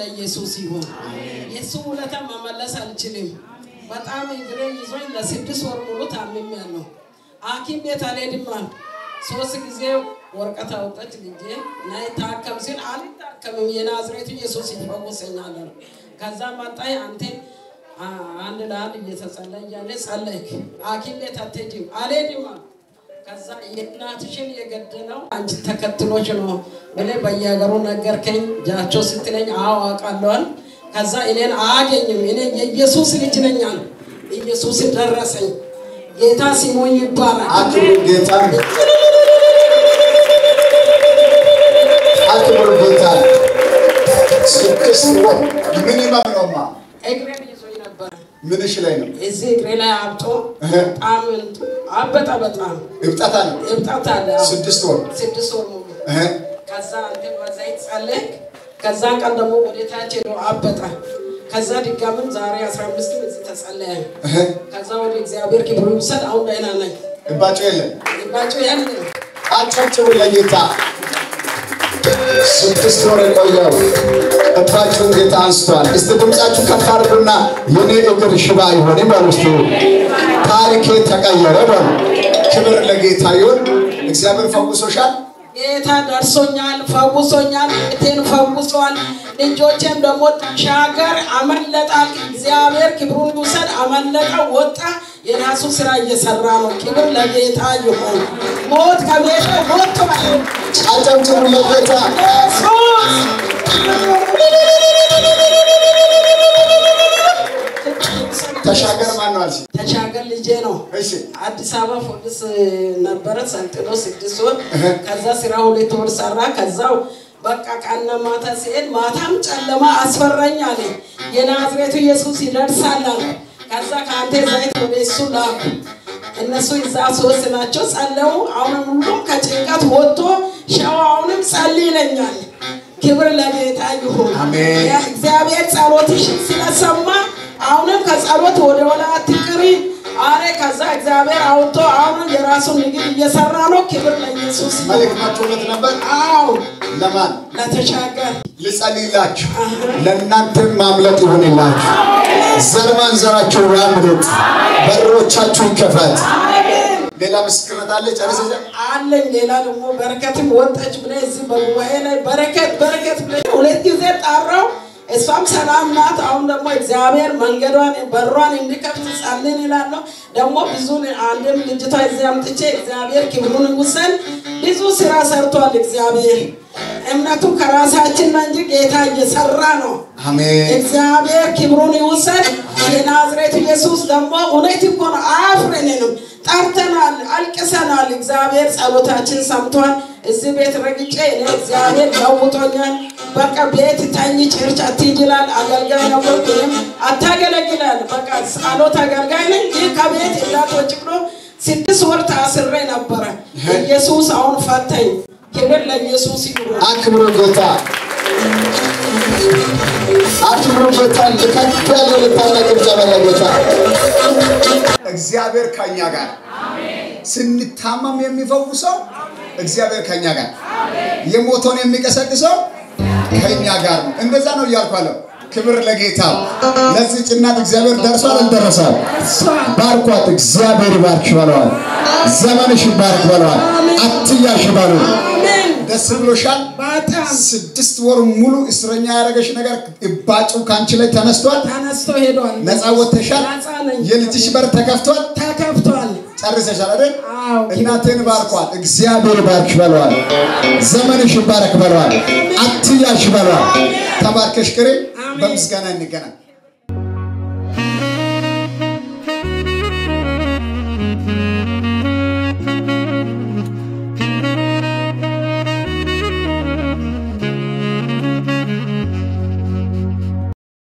ለኢየሱስ ይሁን የሱ ውለታ መመለስ አልችልም በጣም እግሬ ይዞኝ ለስድስት ወር ሙሉ ታምሜያለሁ ሐኪም ቤት አልሄድም ሶስት ጊዜ ወርቀት አውጥቼ ልጄ ናይ ታከም ሲል አልታከምም የናዝሬቱ ኢየሱስ ይፈውሰኛል ከዛ ማጣይ አንተ አንድ ለአንድ እየተጸለየ ጸለይክ ሐኪም ቤት አትሄጂም አልሄድም ከዛ የእናትሽን የገደለው አንቺ ተከትሎሽ ነው ብለ በያገሩ ነገርከኝ ጃቸው ስትለኝ አዎ አውቃለሁ ከዛ እኔን አገኘም እኔ የኢየሱስ ልጅ ነኝ ኢየሱስ ደረሰኝ ጌታ ስሙ ይባረክ አክብሩ ጌታ አክብሩ ጌታ ስድስት ወር ሚኒመም ነውማ እግሬ ይዞኝ ነበር ምንሽ ላይ ነው እዚህ እግሬ ላይ አብጦ በጣም እብጣታ ነው እብጣታ አለ ስድስት ወር ሙሉ ከዛ አንተ ወዛይ ጸለይክ ከዛ ቀን ደግሞ ወደታች ነው አበጣ ከዛ ድጋምን ዛሬ 15 ጊዜ ተጸለየ ከዛ ወደ እግዚአብሔር ክብር ይሰጥ አሁን ደህና ነኝ እባጮ የለም አጫጭሩ ለጌታ ስድስት ወር ቆየው እባጮን ጌታ አንስቷል እስቲ ድምጻችሁ ከፍ አድርጉና የኔ እግር ሽባ ይሆን ማለት ነው ታሪኬ ተቀየረ ነው ክብር ለጌታ ይሁን እግዚአብሔር ፈውሶሻል ጌታ ደርሶኛል ፈውሶኛል እቴን ፈውሷል ልጆቼም ደግሞ ሻገር አመለጣል እግዚአብሔር ክብሩን ይውሰድ አመለጣ ወጣ የራሱ ስራ እየሰራ ነው ክብር ለጌታ ይሁን ሞት ከቤት ወጥቷል አጨብጭቡ ለጌታ ተሻገር ማን ነው አልሽ ተሻገር ልጄ ነው እሺ አዲስ አበባ ፖሊስ ነበር ሰልጥኖ 6 ወር ከዛ ስራ 2 ወር ሰራ ከዛው በቃ ቀን ማታ ሲሄድ ማታም ጨለማ አስፈራኛል የናዝሬቱ ኢየሱስ ይደርሳል ከዛ ካንተ ዘይት ወደ እሱ ላኩ እነሱ ይዛ ሶስት ናቸው ጸለው አሁን ሁሉም ከጭንቀት ወጥቶ ሻዋውንም ጸልይለኛል ክብር ለጌታ ይሁን አሜን እግዚአብሔር ጸሎትሽን ስለሰማ አሁንም ከጸሎት ወደ ኋላ አትቅሪ አሬ ከዛ እግዚአብሔር አውጥቶ አሁን የራሱን ንግድ እየሰራ ነው ክብር ለኢየሱስ መልእክታችሁት ነበር አዎ ለማን ለተሻገር ልጸልይላችሁ ለእናንተ ማምለጥ ይሁንላችሁ ዘርማን ዘራችሁ ያምልጥ በሮቻችሁ ይከፈት ሌላ ምስክርነት አለ ጨርሰሽ አለኝ ሌላ ደግሞ በረከትም ወጣች ብለ እዚህ በጉባኤ ላይ በረከት ብለ ሁለት ጊዜ ጣራው እሷም ሰላም ናት አሁን ደግሞ እግዚአብሔር መንገዷን በሯን እንዲከፍት ጸልይ ይላል ደግሞ ብዙ አንድም ልጅቷ እዚህ አምጥቼ እግዚአብሔር ክብሩን ይውሰድ ብዙ ስራ ሰርቷል እግዚአብሔር እምነቱ ከራሳችን እንጂ ጌታ እየሰራ ነው አሜን እግዚአብሔር ክብሩን ይውሰድ የናዝሬቱ ኢየሱስ ደግሞ እውነት እኮ ነው አፍረንም ጠርተናል አልቅሰናል እግዚአብሔር ጸሎታችን ሰምቷል እዚህ ቤት ረግጬ እግዚአብሔር ያውጦኛል በቃ ቤት ታኝ ቸርች አትይላል አገልጋይ ነው ወጥም አታገለግላል በቃ ጸሎት አገልጋይ ነኝ ከቤት እንዳትወጭ ብሎ 6 ወር ታስሬ ነበር ኢየሱስ አሁን ፈታኝ ክብር ለኢየሱስ ይሁን አክብሩ ጌታ አክብሩ ጌታ ለከፈለ ለታላቅ ጀበለ ጌታ እግዚአብሔር ከኛ ጋር አሜን ስንታመም የሚፈውሰው እግዚአብሔር ከኛ ጋር አሜን የሞተውን የሚቀሰቅሰው ከኛ ጋር ነው እንደዛ ነው ያልኳለው ክብር ለጌታ ለዚህ ጭናት እግዚአብሔር ደርሷል እንደረሳል ባርኳት እግዚአብሔር ይባርክ ይባላል ዘመንሽ ይባርክ ይባላል አትያሽ ይባላል ደስ ብሎሻል በጣም 6 ወር ሙሉ እስረኛ ያረገሽ ነገር እባጩ ካንቺ ላይ ተነስቷል ሄዷል ነፃ ወጥተሻል የልጅሽ በር ተከፍቷል ጨርሰሻል አይደል እናቴን ባርኳት እግዚአብሔር ይባርክ ይባላል ዘመንሽ ይባርክ ይባላል አትያሽ ይባላል ተባርከሽ ክሬ በምስጋና እንገናኝ